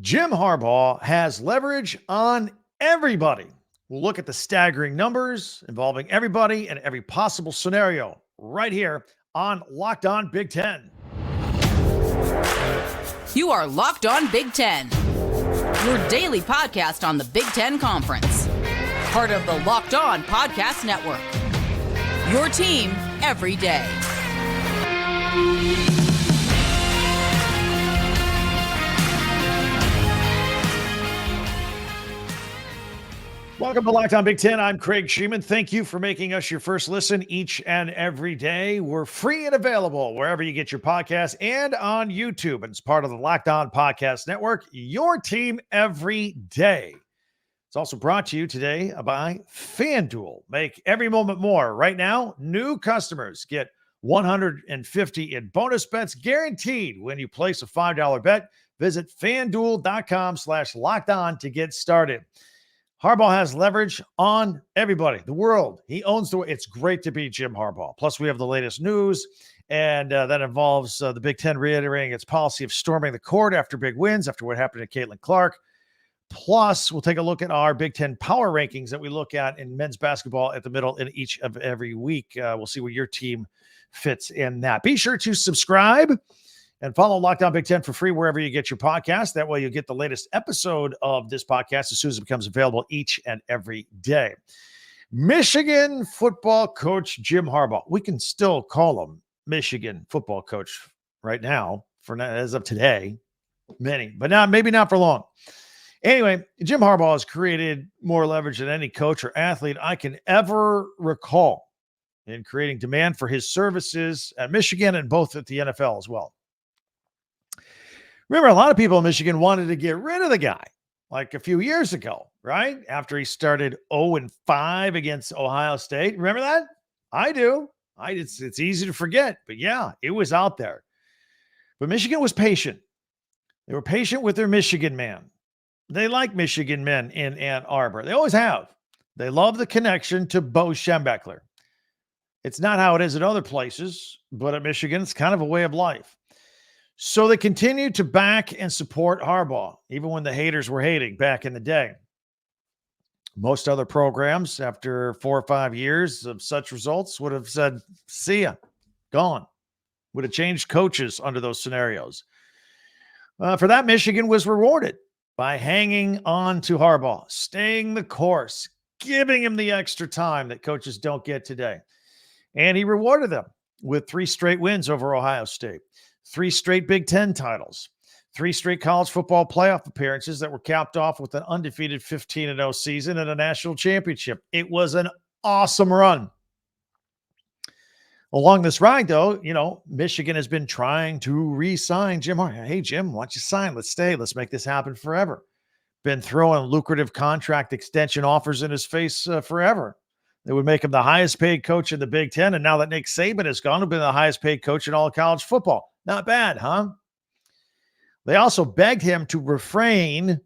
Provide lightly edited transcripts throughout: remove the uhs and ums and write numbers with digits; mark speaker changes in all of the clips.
Speaker 1: Jim Harbaugh has leverage on everybody. We'll look at the staggering numbers involving everybody and every possible scenario right here on Locked On Big Ten.
Speaker 2: You are Locked On Big Ten, your daily podcast on the Big Ten Conference. Part of the Locked On Podcast Network. Your team every day.
Speaker 1: Welcome to Locked On Big Ten. I'm Craig Sheeman. Thank you for making us your first listen each and every day. We're free and available wherever you get your podcasts and on YouTube. And it's part of the Locked On Podcast Network, your team every day. It's also brought to you today by FanDuel. Make every moment more. Right now, new customers get $150 in bonus bets guaranteed when you place a $5 bet. Visit FanDuel.com/LockedOn to get started. Harbaugh has leverage on everybody, the world. He owns the way. It's great to be Jim Harbaugh. Plus, we have the latest news, and that involves the Big Ten reiterating its policy of storming the court after big wins, after what happened to Caitlin Clark. Plus, we'll take a look at our Big Ten power rankings that we look at in men's basketball at the middle in each of every week. We'll see where your team fits in that. Be sure to subscribe and follow Locked On Big Ten for free wherever you get your podcast. That way you'll get the latest episode of this podcast as soon as it becomes available each and every day. Michigan football coach Jim Harbaugh. We can still call him Michigan football coach right now, as of today. Maybe not for long. Anyway, Jim Harbaugh has created more leverage than any coach or athlete I can ever recall in creating demand for his services at Michigan and both at the NFL as well. Remember, a lot of people in Michigan wanted to get rid of the guy like a few years ago, right? After he started 0-5 against Ohio State. Remember that? I do. It's easy to forget, but yeah, it was out there. But Michigan was patient. They were patient with their Michigan man. They like Michigan men in Ann Arbor. They always have. They love the connection to Bo Schembechler. It's not how it is at other places, but at Michigan, it's kind of a way of life. So they continued to back and support Harbaugh, even when the haters were hating back in the day. Most other programs, after 4 or 5 years of such results, would have said, see ya, gone. Would have changed coaches under those scenarios. For that, Michigan was rewarded by hanging on to Harbaugh, staying the course, giving him the extra time that coaches don't get today. And he rewarded them with 3 straight wins over Ohio State. 3 straight Big Ten titles, 3 straight college football playoff appearances that were capped off with an undefeated 15-0 season and a national championship. It was an awesome run. Along this ride, though, Michigan has been trying to re-sign Jim Harbaugh. Hey, Jim, why don't you sign? Let's stay. Let's make this happen forever. Been throwing lucrative contract extension offers in his face forever. They would make him the highest paid coach in the Big Ten. And now that Nick Saban is gone, he'll be the highest paid coach in all of college football. Not bad, huh? They also begged him to refrain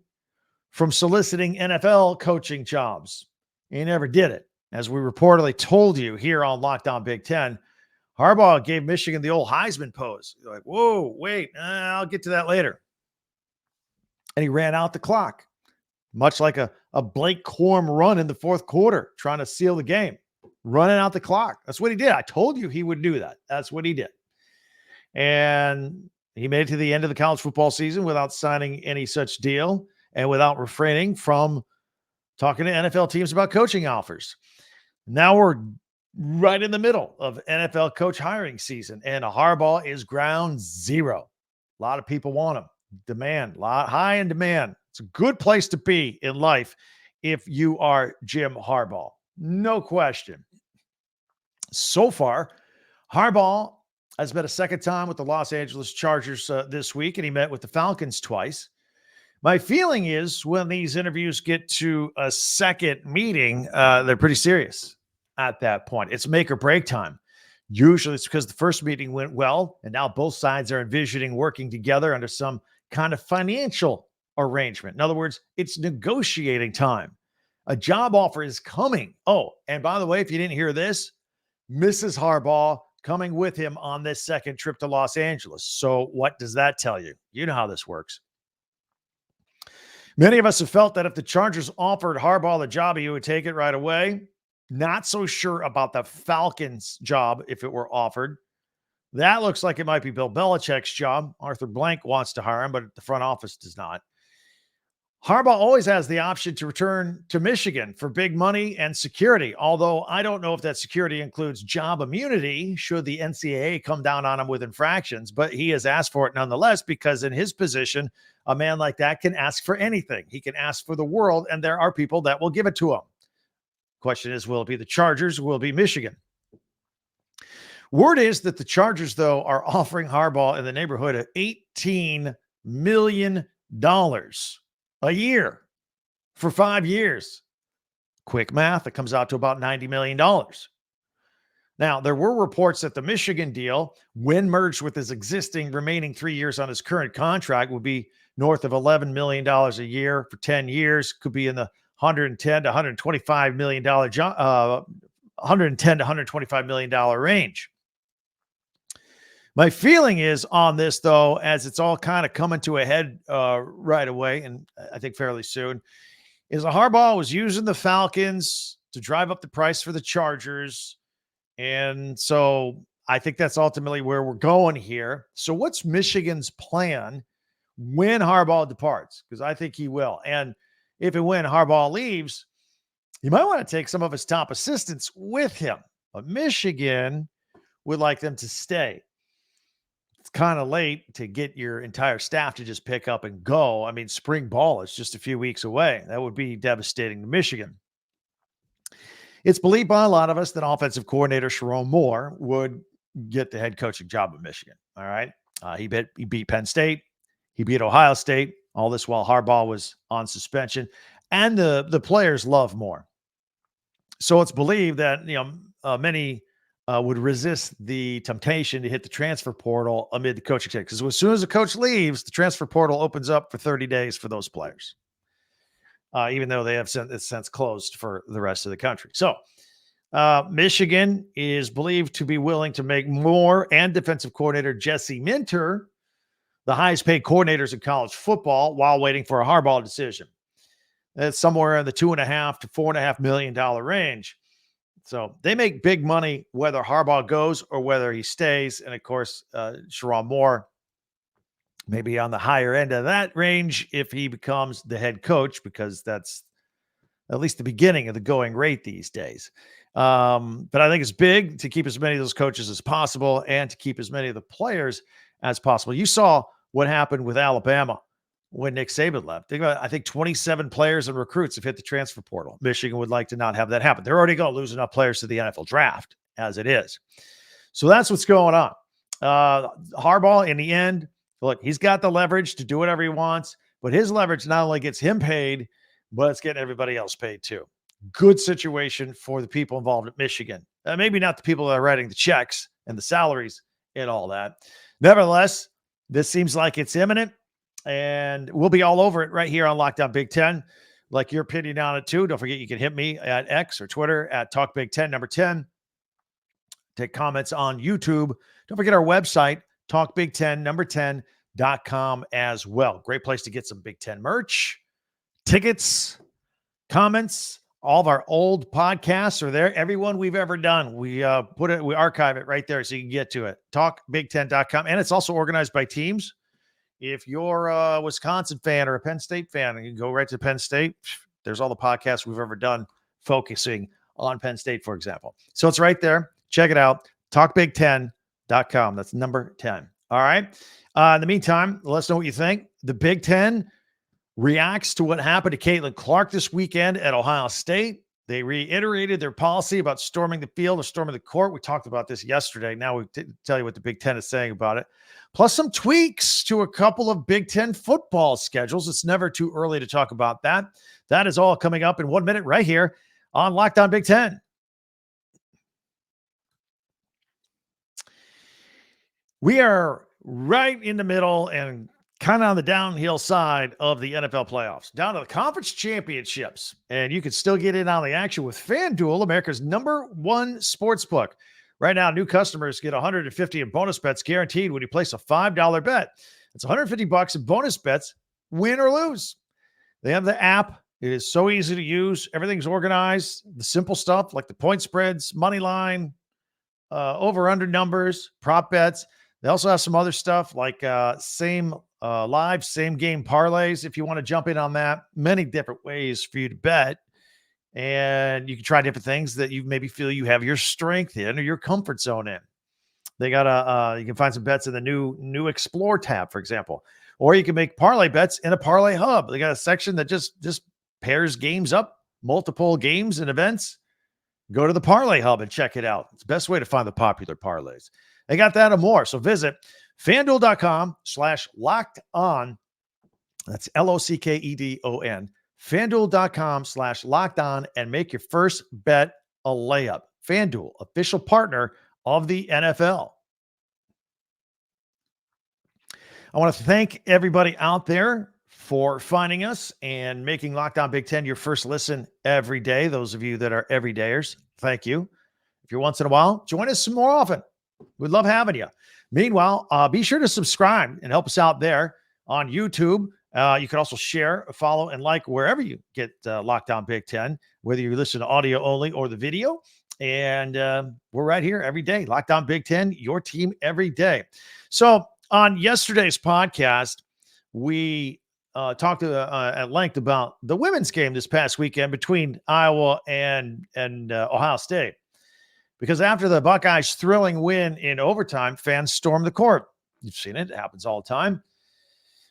Speaker 1: from soliciting NFL coaching jobs. He never did it. As we reportedly told you here on Locked On Big Ten, Harbaugh gave Michigan the old Heisman pose. You're like, whoa, wait, I'll get to that later. And he ran out the clock, much like a Blake Corum run in the fourth quarter, trying to seal the game, running out the clock. That's what he did. I told you he would do that. That's what he did. And he made it to the end of the college football season without signing any such deal and without refraining from talking to NFL teams about coaching offers. Now we're right in the middle of NFL coach hiring season, and Harbaugh is ground zero. A lot of people want him. High in demand. It's a good place to be in life if you are Jim Harbaugh. No question. So far, Harbaugh has met a second time with the Los Angeles Chargers this week, and he met with the Falcons twice. My feeling is when these interviews get to a second meeting, they're pretty serious at that point. It's make or break time. Usually it's because the first meeting went well, and now both sides are envisioning working together under some kind of financial arrangement. In other words, it's negotiating time. A job offer is coming. Oh, and by the way, if you didn't hear this, Mrs. Harbaugh coming with him on this second trip to Los Angeles. So what does that tell you? You know how this works. Many of us have felt that if the Chargers offered Harbaugh the job, he would take it right away. Not so sure about the Falcons job if it were offered. That looks like it might be Bill Belichick's job. Arthur Blank wants to hire him, but the front office does not. Harbaugh always has the option to return to Michigan for big money and security, although I don't know if that security includes job immunity should the NCAA come down on him with infractions, but he has asked for it nonetheless because in his position, a man like that can ask for anything. He can ask for the world, and there are people that will give it to him. Question is, will it be the Chargers or will it be Michigan? Word is that the Chargers, though, are offering Harbaugh in the neighborhood of $18 million a year for 5 years. Quick math, it comes out to about $90 million. Now, there were reports that the Michigan deal, when merged with his existing remaining 3 years on his current contract, would be north of $11 million a year for 10 years. Could be in the $110 to $125 million, $110 to $125 million range. My feeling is on this, though, as it's all kind of coming to a head right away, and I think fairly soon, is that Harbaugh was using the Falcons to drive up the price for the Chargers. And so I think that's ultimately where we're going here. So what's Michigan's plan when Harbaugh departs? Because I think he will. And if and when Harbaugh leaves, you might want to take some of his top assistants with him. But Michigan would like them to stay. It's kind of late to get your entire staff to just pick up and go. I mean, spring ball is just a few weeks away. That would be devastating to Michigan. It's believed by a lot of us that offensive coordinator Sharon Moore would get the head coaching job at Michigan. All right. He beat Penn State. He beat Ohio State. All this while Harbaugh was on suspension. And the players love Moore. So it's believed that, many would resist the temptation to hit the transfer portal amid the coaching change. Because as soon as a coach leaves, the transfer portal opens up for 30 days for those players, even though they have since closed for the rest of the country. So Michigan is believed to be willing to make Moore and defensive coordinator Jesse Minter the highest paid coordinators in college football while waiting for a Harbaugh decision. That's somewhere in the $2.5 to $4.5 million range. So they make big money whether Harbaugh goes or whether he stays. And of course, Sharon Moore maybe on the higher end of that range if he becomes the head coach, because that's at least the beginning of the going rate these days. But I think it's big to keep as many of those coaches as possible and to keep as many of the players as possible. You saw what happened with Alabama when Nick Saban left. Think about it, I think 27 players and recruits have hit the transfer portal. Michigan would like to not have that happen. They're already going to lose enough players to the NFL draft as it is. So that's what's going on. Harbaugh, in the end, look, he's got the leverage to do whatever he wants, but his leverage not only gets him paid, but it's getting everybody else paid too. Good situation for the people involved at Michigan. Maybe not the people that are writing the checks and the salaries and all that. Nevertheless, this seems like it's imminent, and we'll be all over it right here on Lockdown Big Ten. Like your opinion on it too. Don't forget you can hit me at X or Twitter at TalkBig10 number 10. Take comments on YouTube. Don't forget our website, TalkBig10 number 10.com as well. Great place to get some Big Ten merch, tickets, comments. All of our old podcasts are there. Everyone we've ever done, we archive it right there so you can get to it. TalkBig10.com. And it's also organized by teams. If you're a Wisconsin fan or a Penn State fan, you can go right to Penn State. There's all the podcasts we've ever done focusing on Penn State, for example. So it's right there. Check it out. TalkBig10.com. That's number 10. All right. In the meantime, let us know what you think. The Big Ten reacts to what happened to Caitlin Clark this weekend at Ohio State. They reiterated their policy about storming the field or storming the court. We talked about this yesterday. Now we tell you what the Big Ten is saying about it. Plus some tweaks to a couple of Big Ten football schedules. It's never too early to talk about that. That is all coming up in 1 minute right here on Lockdown Big Ten. We are right in the middle and kind of on the downhill side of the NFL playoffs, down to the conference championships. And you can still get in on the action with FanDuel, America's #1 sportsbook. Right now, new customers get $150 in bonus bets guaranteed when you place a $5 bet. It's $150 in bonus bets, win or lose. They have the app. It is so easy to use. Everything's organized. The simple stuff like the point spreads, money line, over under numbers, prop bets. They also have some other stuff like same live, same game parlays. If you want to jump in on that, many different ways for you to bet. And you can try different things that you maybe feel you have your strength in or your comfort zone in. They got you can find some bets in the new Explore tab, for example, or you can make parlay bets in a parlay hub. They got a section that just pairs games up, multiple games and events. Go to the parlay hub and check it out. It's the best way to find the popular parlays. They got that and more. So visit FanDuel.com/locked on. That's LOCKEDON. FanDuel.com/locked on and make your first bet a layup. FanDuel, official partner of the NFL. I want to thank everybody out there for finding us and making Locked On Big Ten your first listen every day. Those of you that are everydayers, thank you. If you're once in a while, join us some more often. We'd love having you. Meanwhile, be sure to subscribe and help us out there on YouTube. You can also share, follow, and like wherever you get Locked On Big Ten, whether you listen to audio only or the video. And we're right here every day. Locked On Big Ten, your team every day. So on yesterday's podcast, we talked at length about the women's game this past weekend between Iowa and Ohio State. Because after the Buckeyes' thrilling win in overtime, fans stormed the court. You've seen it. It happens all the time.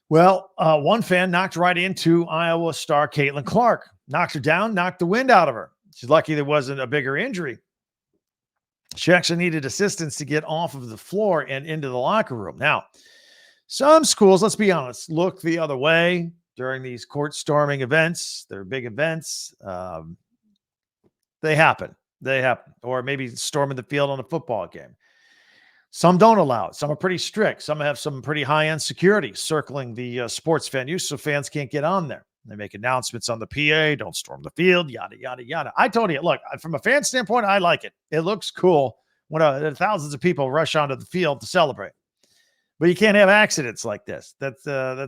Speaker 1: Well, one fan knocked right into Iowa star Caitlin Clark. Knocked her down, knocked the wind out of her. She's lucky there wasn't a bigger injury. She actually needed assistance to get off of the floor and into the locker room. Now, some schools, let's be honest, look the other way during these court storming events. They're big events. They happen. Or maybe storming the field on a football game. Some don't allow it. Some are pretty strict. Some have some pretty high-end security circling the sports venues so fans can't get on there. They make announcements on the PA, don't storm the field, yada, yada, yada. I told you, look, from a fan standpoint, I like it. It looks cool when thousands of people rush onto the field to celebrate. But you can't have accidents like this. That's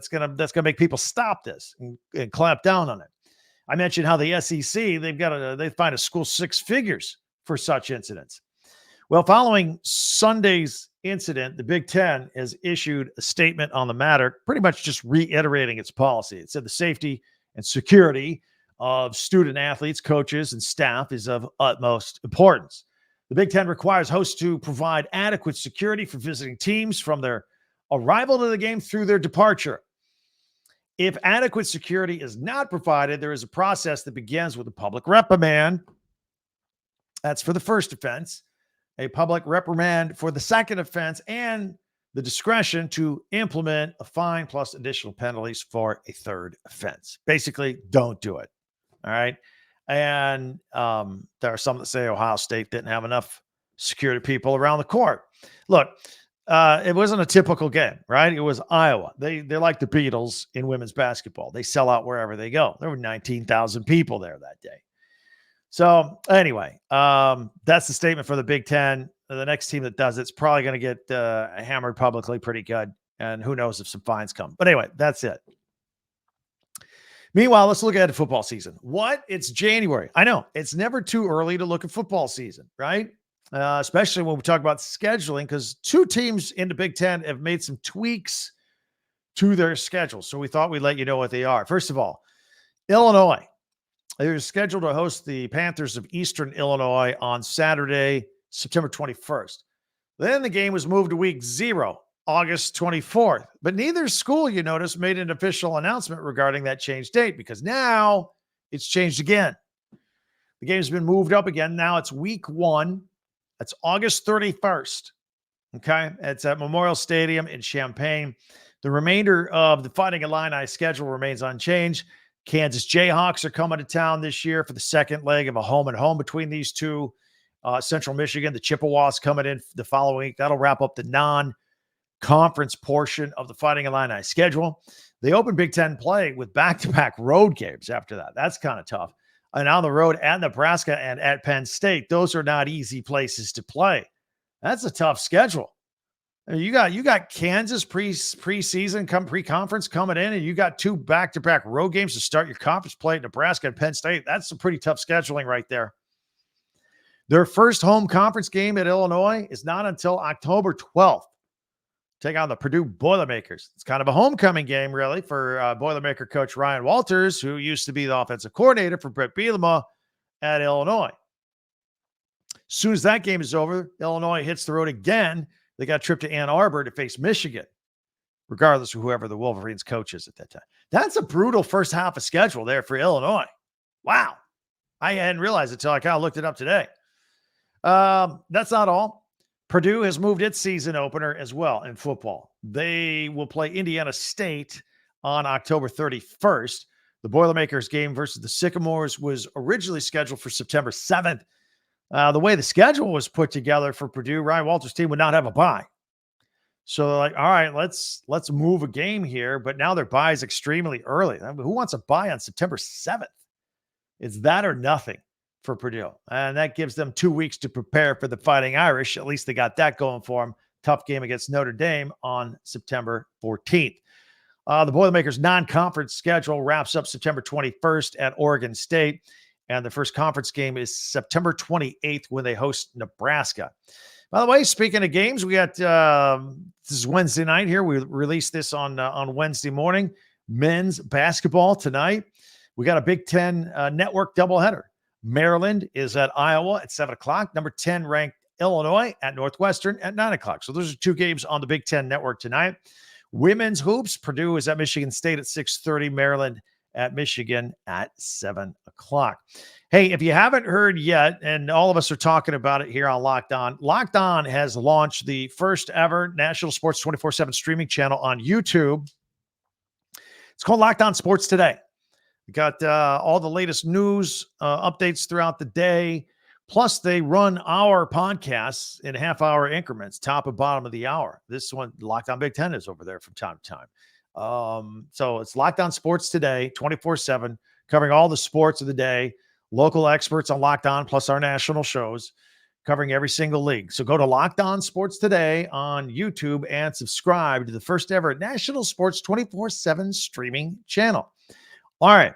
Speaker 1: gonna make people stop this and clamp down on it. I mentioned how the SEC, they find a school 6 figures for such incidents. Well, following Sunday's incident, the Big Ten has issued a statement on the matter, pretty much just reiterating its policy. It said the safety and security of student athletes, coaches, and staff is of utmost importance. The Big Ten requires hosts to provide adequate security for visiting teams from their arrival to the game through their departure. If adequate security is not provided, there is a process that begins with a public reprimand. That's for the first offense, a public reprimand for the second offense, and the discretion to implement a fine plus additional penalties for a third offense. Basically, don't do it. All right. And there are some that say Ohio State didn't have enough security people around the court. Look, it wasn't a typical game, right? It was Iowa. They're like the Beatles in women's basketball. They sell out wherever they go. There were 19,000 people there that day. So anyway, that's the statement for the Big Ten. The next team that does it's probably going to get hammered publicly pretty good. And who knows if some fines come. But anyway, that's it. Meanwhile, let's look at football season. What? It's January. I know. It's never too early to look at football season, right? Especially when we talk about scheduling, because 2 teams in the Big Ten have made some tweaks to their schedule. So we thought we'd let you know what they are. First of all, Illinois. They're scheduled to host the Panthers of Eastern Illinois on Saturday, September 21st. Then the game was moved to week 0, August 24th. But neither school, you notice, made an official announcement regarding that change date because now it's changed again. The game's been moved up again. Now it's week 1. That's August 31st. Okay. It's at Memorial Stadium in Champaign. The remainder of the Fighting Illini schedule remains unchanged. Kansas Jayhawks are coming to town this year for the second leg of a home-and-home between these two. Central Michigan, the Chippewas coming in the following week. That'll wrap up the non-conference portion of the Fighting Illini schedule. They open Big Ten play with back-to-back road games after that. That's kind of tough. And on the road at Nebraska and at Penn State, those are not easy places to play. That's a tough schedule. I mean, you got Kansas preseason pre-conference coming in, and you got 2 back-to-back road games to start your conference play at Nebraska and Penn State. That's some pretty tough scheduling right there. Their first home conference game at Illinois is not until October 12th. Take on the Purdue Boilermakers. It's kind of a homecoming game, really, for Boilermaker coach Ryan Walters, who used to be the offensive coordinator for Brett Bielema at Illinois. As soon as that game is over, Illinois hits the road again. They got a trip to Ann Arbor to face Michigan, regardless of whoever the Wolverines coach is at that time. That's a brutal first half of schedule there for Illinois. Wow. I hadn't realized it until I kind of looked it up today. That's not all. Purdue has moved its season opener as well in football. They will play Indiana State on October 31st. The Boilermakers game versus the Sycamores was originally scheduled for September 7th. The way the schedule was put together for Purdue, Ryan Walters' team would not have a bye. So they're like, all right, let's move a game here. But now their bye is extremely early. I mean, who wants a bye on September 7th? It's that or nothing for Purdue. And that gives them 2 weeks to prepare for the Fighting Irish. At least they got that going for them. Tough game against Notre Dame on September 14th. The Boilermakers non-conference schedule wraps up September 21st at Oregon State. And the first conference game is September 28th when they host Nebraska. By the way, speaking of games, we got this is Wednesday night here. We released this on Wednesday morning. Men's basketball tonight. We got a Big Ten network doubleheader. Maryland is at Iowa at 7 o'clock. Number 10 ranked Illinois at Northwestern at 9 o'clock. So those are 2 games on the Big Ten network tonight. Women's hoops. Purdue is at Michigan State at 6:30. Maryland at Michigan at 7 o'clock. Hey, if you haven't heard yet, and all of us are talking about it here on Locked On has launched the first ever national sports 24/7 streaming channel on YouTube. It's called Locked On Sports Today. We got all the latest news updates throughout the day. Plus, they run our podcasts in half-hour increments, top and bottom of the hour. This one, Locked On Big Ten, is over there from time to time. So it's Locked On Sports Today, 24/7, covering all the sports of the day, local experts on Locked On, plus our national shows, covering every single league. So go to Locked On Sports Today on YouTube and subscribe to the first ever national sports 24/7 streaming channel. All right.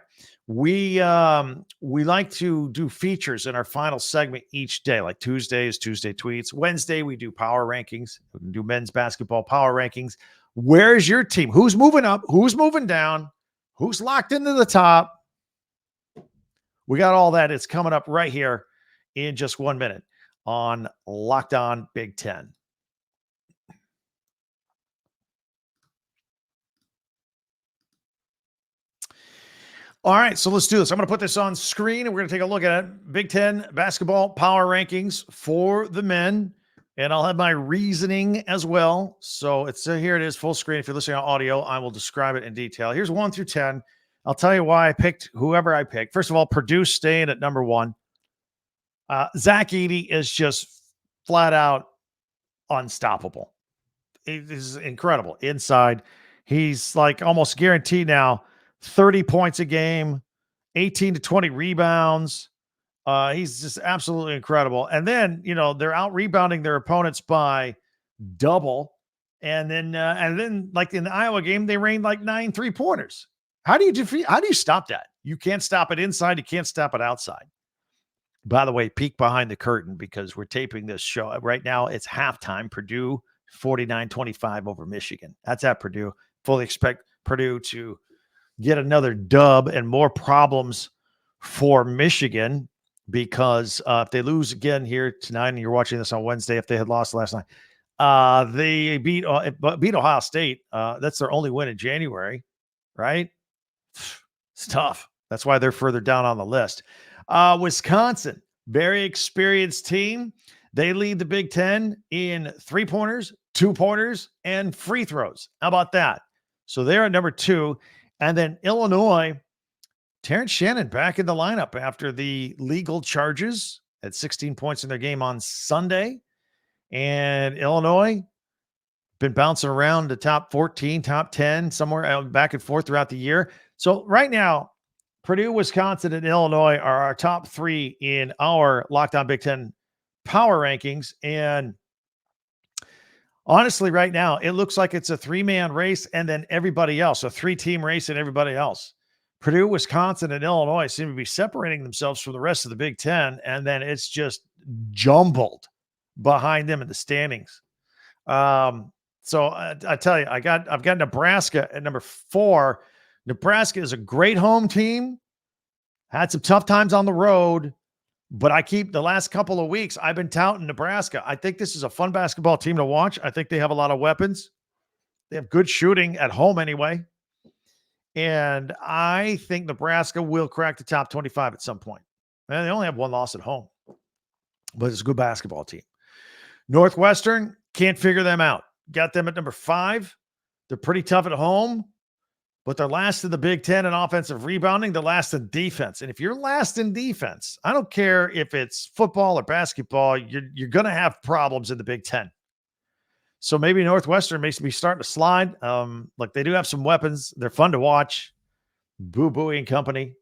Speaker 1: We like to do features in our final segment each day, like Tuesday is Tuesday Tweets. Wednesday, we do power rankings. We can do men's basketball power rankings. Where's your team? Who's moving up? Who's moving down? Who's locked into the top? We got all that. It's coming up right here in just 1 minute on Locked On Big Ten. All right, so let's do this. I'm going to put this on screen, and we're going to take a look at it. Big Ten basketball power rankings for the men, and I'll have my reasoning as well. So it's here it is, full screen. If you're listening on audio, I will describe it in detail. Here's 1 through 10. I'll tell you why I picked whoever I picked. First of all, Purdue staying at number 1. Zach Edey is just flat out unstoppable. It is incredible inside. He's like almost guaranteed now 30 points a game, 18 to 20 rebounds. He's just absolutely incredible. And then, they're out rebounding their opponents by double. And then like in the Iowa game, they rained like 9 3-pointers. How do you stop that? You can't stop it inside. You can't stop it outside. By the way, peek behind the curtain because we're taping this show right now. It's halftime. Purdue 49-25 over Michigan. That's at Purdue. Fully expect Purdue to get another dub and more problems for Michigan because if they lose again here tonight, and you're watching this on Wednesday, if they had lost last night, they beat Ohio State. That's their only win in January, right? It's tough. That's why they're further down on the list. Wisconsin, very experienced team. They lead the Big Ten in 3-pointers, 2-pointers, and free throws. How about that? So they're at number 2. And then Illinois, Terrence Shannon back in the lineup after the legal charges at 16 points in their game on Sunday. And Illinois been bouncing around the top 14, top 10, somewhere back and forth throughout the year. So right now, Purdue, Wisconsin, and Illinois are our top 3 in our Locked On Big Ten power rankings. And Honestly, right now, it looks like it's a three-man race and then everybody else, a three-team race and everybody else. Purdue, Wisconsin, and Illinois seem to be separating themselves from the rest of the Big Ten, and then it's just jumbled behind them in the standings. So I tell you, I've got Nebraska at number 4. Nebraska is a great home team. Had some tough times on the road, but I keep the last couple of weeks, I've been touting Nebraska. I think this is a fun basketball team to watch. I think they have a lot of weapons. They have good shooting at home anyway. And I think Nebraska will crack the top 25 at some point. And they only have one loss at home, but it's a good basketball team. Northwestern, can't figure them out. Got them at number 5. They're pretty tough at home, but they're last in the Big Ten in offensive rebounding. They're last in defense. And if you're last in defense, I don't care if it's football or basketball, you're going to have problems in the Big Ten. So maybe Northwestern may be starting to slide. Like they do have some weapons. They're fun to watch. Boo Booey and company.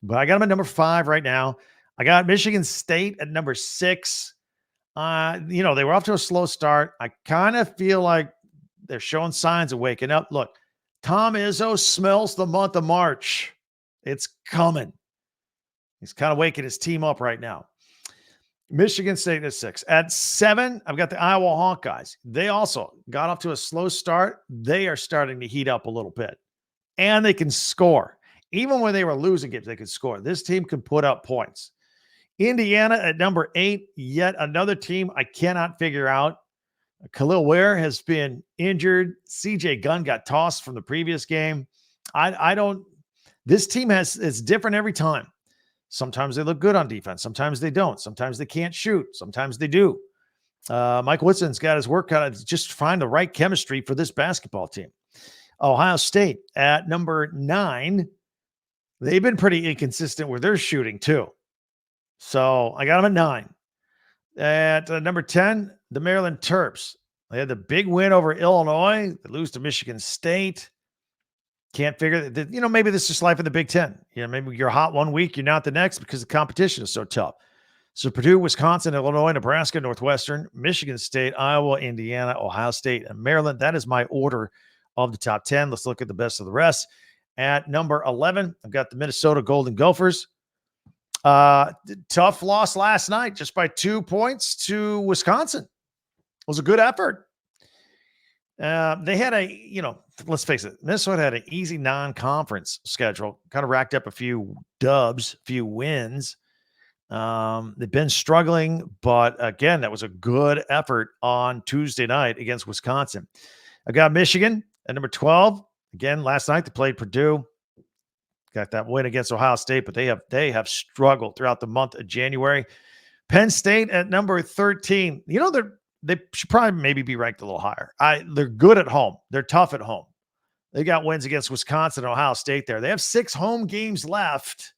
Speaker 1: But I got them at number 5 right now. I got Michigan State at number 6. They were off to a slow start. I kind of feel like they're showing signs of waking up. Look, Tom Izzo smells the month of March. It's coming. He's kind of waking his team up right now. Michigan State is 6. At 7, I've got the Iowa Hawkeyes. They also got off to a slow start. They are starting to heat up a little bit. And they can score. Even when they were losing games, they could score. This team can put up points. Indiana at number 8, yet another team I cannot figure out. Khalil Ware has been injured. CJ Gunn got tossed from the previous game. This team it's different every time. Sometimes they look good on defense. Sometimes they don't. Sometimes they can't shoot. Sometimes they do. Mike Woodson's got his work cut out to just find the right chemistry for this basketball team. Ohio State at number 9. They've been pretty inconsistent with their shooting too. So I got them at 9. At number 10, the Maryland Terps. They had the big win over Illinois. They lose to Michigan State. Can't figure that, maybe this is just life in the Big Ten. Maybe you're hot one week, you're not the next because the competition is so tough. So Purdue, Wisconsin, Illinois, Nebraska, Northwestern, Michigan State, Iowa, Indiana, Ohio State, and Maryland. That is my order of the top 10. Let's look at the best of the rest. At number 11, I've got the Minnesota Golden Gophers. Tough loss last night, just by 2 points to Wisconsin. It was a good effort. They had let's face it, Minnesota had an easy non-conference schedule, kind of racked up a few dubs, a few wins. They've been struggling, but again, that was a good effort on Tuesday night against Wisconsin. I got Michigan at number 12. Again, last night they played Purdue. Got that win against Ohio State, but they have struggled throughout the month of January. Penn State at number 13. They should probably maybe be ranked a little higher. They're good at home. They're tough at home. They got wins against Wisconsin and Ohio State there. They have 6 home games left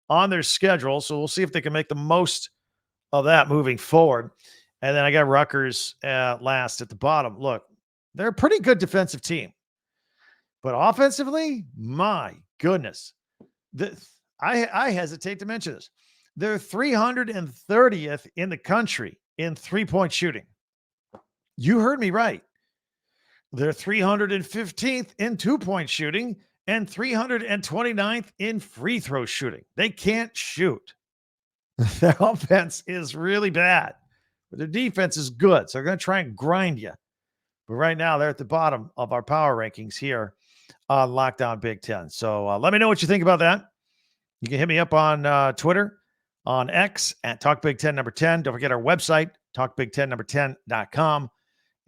Speaker 1: on their schedule, so we'll see if they can make the most of that moving forward. And then I got Rutgers last at the bottom. Look, they're a pretty good defensive team. But offensively, my goodness. I hesitate to mention this. They're 330th in the country in three-point shooting. You heard me right. They're 315th in two-point shooting and 329th in free throw shooting. They can't shoot. Their offense is really bad, but their defense is good. So they're going to try and grind you. But right now, they're at the bottom of our power rankings here on Lockdown Big Ten. So let me know what you think about that. You can hit me up on Twitter, on X at TalkBig10 10. Don't forget our website, TalkBig10 10.com.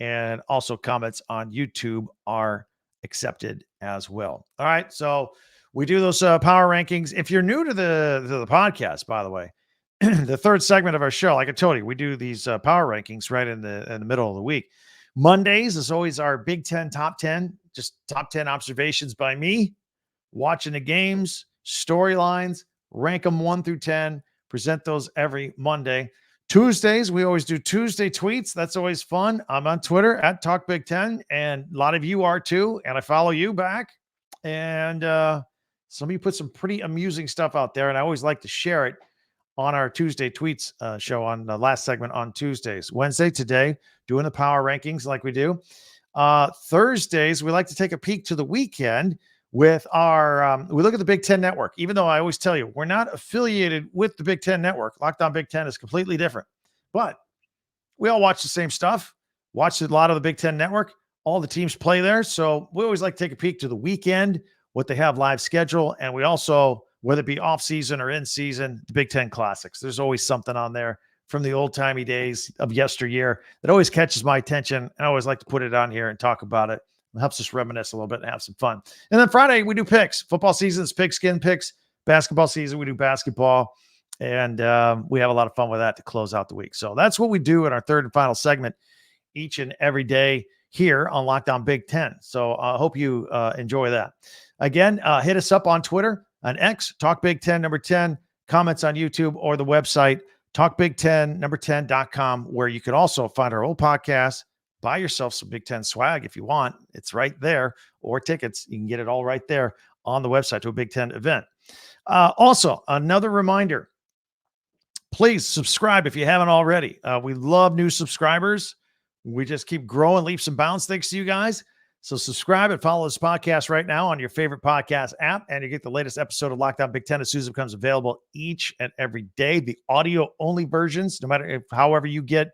Speaker 1: And also comments on YouTube are accepted as well. All right. So we do those power rankings. If you're new to the podcast, by the way, the third segment of our show, like I told you, we do these power rankings right in the middle of the week. Mondays is always our Big Ten top 10, just top 10 observations by me, watching the games, storylines, rank them 1 through 10, present those every Monday. Tuesdays, we always do Tuesday tweets. That's always fun. I'm on Twitter at TalkBig10, and a lot of you are too, and I follow you back. And some of you put some pretty amusing stuff out there, and I always like to share it on our Tuesday tweets show on the last segment on Tuesdays. Wednesday, today, doing the power rankings like we do. Thursdays, we like to take a peek to the weekend with our, we look at the Big Ten Network. Even though I always tell you, we're not affiliated with the Big Ten Network. Locked On Big Ten is completely different. But we all watch the same stuff, watch a lot of the Big Ten Network. All the teams play there. So we always like to take a peek to the weekend, what they have live schedule. And we also, whether it be off season or in season, the Big Ten Classics. There's always something on there from the old timey days of yesteryear that always catches my attention. And I always like to put it on here and talk about it. It helps us reminisce a little bit and have some fun. And then Friday, we do picks. Football season is pigskin picks. Basketball season, we do basketball. And we have a lot of fun with that to close out the week. So that's what we do in our third and final segment each and every day here on Locked On Big Ten. So I hope you enjoy that. Again, hit us up on Twitter, on X, Talk Big Ten number 10, comments on YouTube or the website, talkbig10number10.com, where you can also find our old podcast, buy yourself some Big Ten swag if you want. It's right there, or tickets. You can get it all right there on the website to a Big Ten event. Also, another reminder, please subscribe if you haven't already. We love new subscribers. We just keep growing leaps and bounds thanks to you guys. So subscribe and follow this podcast right now on your favorite podcast app, and you get the latest episode of Locked On Big Ten as soon as it becomes available each and every day. The audio-only versions, no matter however you get,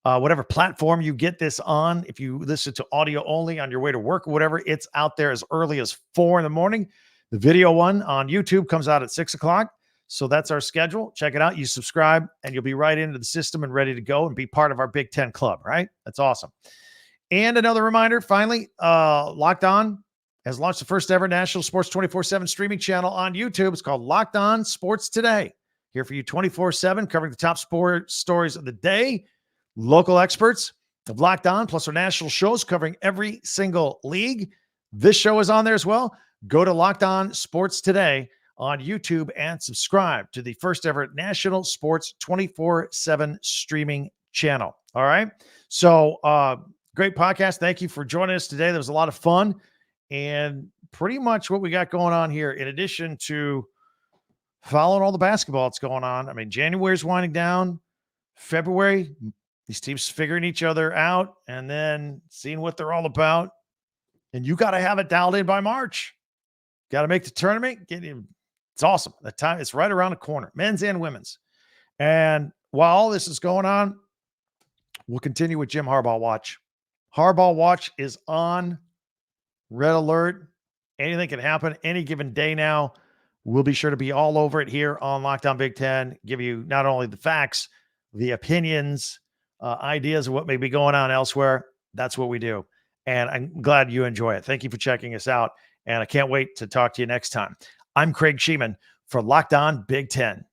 Speaker 1: whatever platform you get this on, if you listen to audio only on your way to work or whatever, it's out there as early as 4 a.m. The video one on YouTube comes out at 6 o'clock. So that's our schedule. Check it out. You subscribe and you'll be right into the system and ready to go and be part of our Big Ten club, right? That's awesome. And another reminder, finally, Locked On has launched the first ever national sports 24/7 streaming channel on YouTube. It's called Locked On Sports Today. Here for you 24/7, covering the top sports stories of the day. Local experts have Locked On, plus our national shows covering every single league. This show is on there as well. Go to Locked On Sports Today on YouTube and subscribe to the first ever national sports 24/7 streaming channel. All right. So, great podcast. Thank you for joining us today. There was a lot of fun, and pretty much what we got going on here, in addition to following all the basketball that's going on. I mean, January's winding down. February, these teams figuring each other out and then seeing what they're all about. And you got to have it dialed in by March. Got to make the tournament. It's awesome. The time, it's right around the corner, men's and women's. And while all this is going on, we'll continue with Jim Harbaugh Watch. Harbaugh Watch is on red alert. Anything can happen any given day now. We'll be sure to be all over it here on Locked On Big Ten, give you not only the facts, the opinions, ideas of what may be going on elsewhere. That's what we do. And I'm glad you enjoy it. Thank you for checking us out. And I can't wait to talk to you next time. I'm Craig Sheeman for Locked On Big Ten.